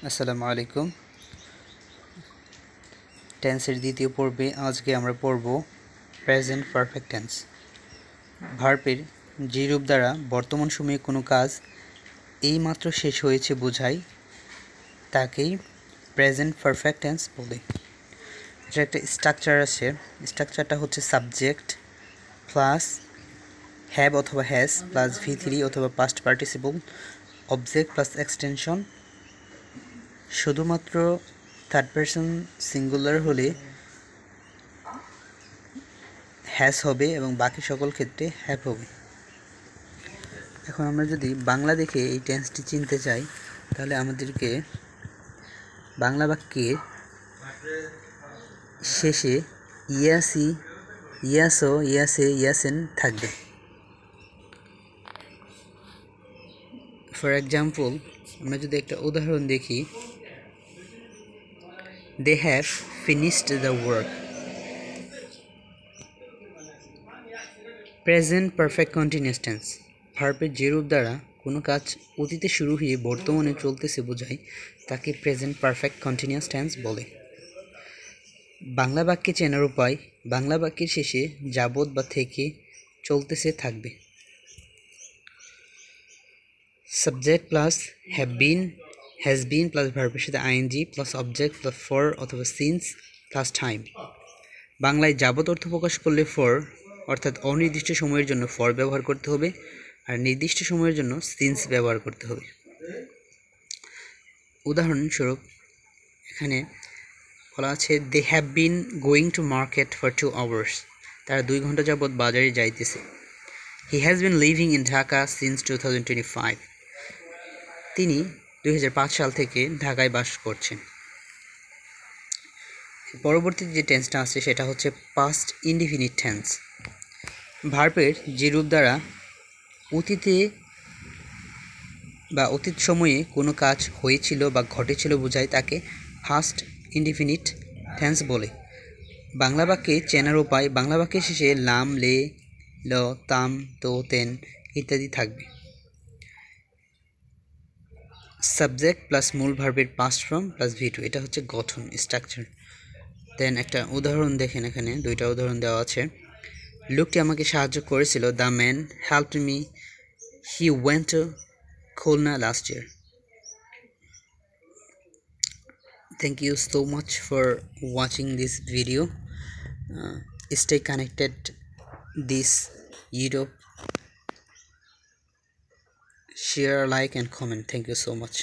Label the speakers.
Speaker 1: আসসালামু আলাইকুম। টেন্সের দ্বিতীয় পর্বে আজকে আমরা পড়ব প্রেজেন্ট পারফেক্ট টেন্স। ভার্বের যে রূপ দ্বারা বর্তমান সময়ে কোনো কাজ এইমাত্র শেষ হয়েছে বোঝায় তাকেই প্রেজেন্ট পারফেক্ট টেন্স বলে। এটা একটা স্ট্রাকচার আছে। স্ট্রাকচারটা হচ্ছে সাবজেক্ট প্লাস হ্যাভ অথবা হ্যাজ প্লাস V3 অথবা past participle, object plus extension. শুধুমাত্র থার্ড পারসন সিঙ্গুলার হলে হ্যাজ হবে এবং বাকি সকল ক্ষেত্রে হ্যাভ হবে। এখন আমরা যদি বাংলা দেখে এই টেন্সটি চিনতে চাই তাহলে আমাদেরকে বাংলা বাক্যের শেষে ইয়াসি, ইয়াসো, ইয়াসে, ইয়াসেন থাকবে। ফর এক্সাম্পল আমরা যদি একটা উদাহরণ দেখি, they have finished the work. Present perfect continuous tense ভার্বের যে রূপ দ্বারা কোনো কাজ অতীতে শুরু হয়ে বর্তমানে চলতেছে বোঝায় তাকে প্রেজেন্ট পারফেক্ট কন্টিনিউয়াস টেন্স বলে। বাংলা বাক্যে চেনার উপায়, বাংলা বাক্যের শেষে যাবত বা থেকে চলতেছে থাকবে। Subject plus have been, has been plus ভার্বের সাথে ING plus object plus for অথবা সিন্স প্লাস টাইম। বাংলায় যাবত অর্থ প্রকাশ করলে ফর অর্থাৎ অনির্দিষ্ট সময়ের জন্য ফর ব্যবহার করতে হবে, আর নির্দিষ্ট সময়ের জন্য সিন্স ব্যবহার করতে হবে। উদাহরণস্বরূপ এখানে বলা আছে they have been going to market for 2 hours. তারা 2 ঘন্টা যাবৎ বাজারে যাইতেছে। He has been living in Dhaka since 2025। তিনি 2005 সাল থেকে ঢাকায় বাস করছেন। পরবর্তীতে যে টেন্সটা আছে সেটা হচ্ছে পাস্ট ইনডিফিনিট টেন্স। ভার্বের যে রূপ দ্বারা অতীতে বা অতীত সময়ে কোনো কাজ হয়েছিল বা ঘটেছিল বোঝায় তাকে ফার্স্ট ইনডিফিনিট টেন্স বলে। বাংলা বাক্যে চেনার উপায়, বাংলা বাক্যের শেষে লাম, লে, ল, তাম, তো, তেন ইত্যাদি থাকবে। সাবজেক্ট প্লাস মূল ভার্বের পাস্ট ফর্ম প্লাস V2, এটা হচ্ছে গঠন, স্ট্রাকচার। দেন একটা উদাহরণ দেখেন, এখানে 2টা উদাহরণ দেওয়া আছে। লোকটি আমাকে সাহায্য করেছিল, the man helped me, he went to Khulna last year. Thank you so much for watching this video. Stay connected this YouTube, share, like and comment. Thank you so much.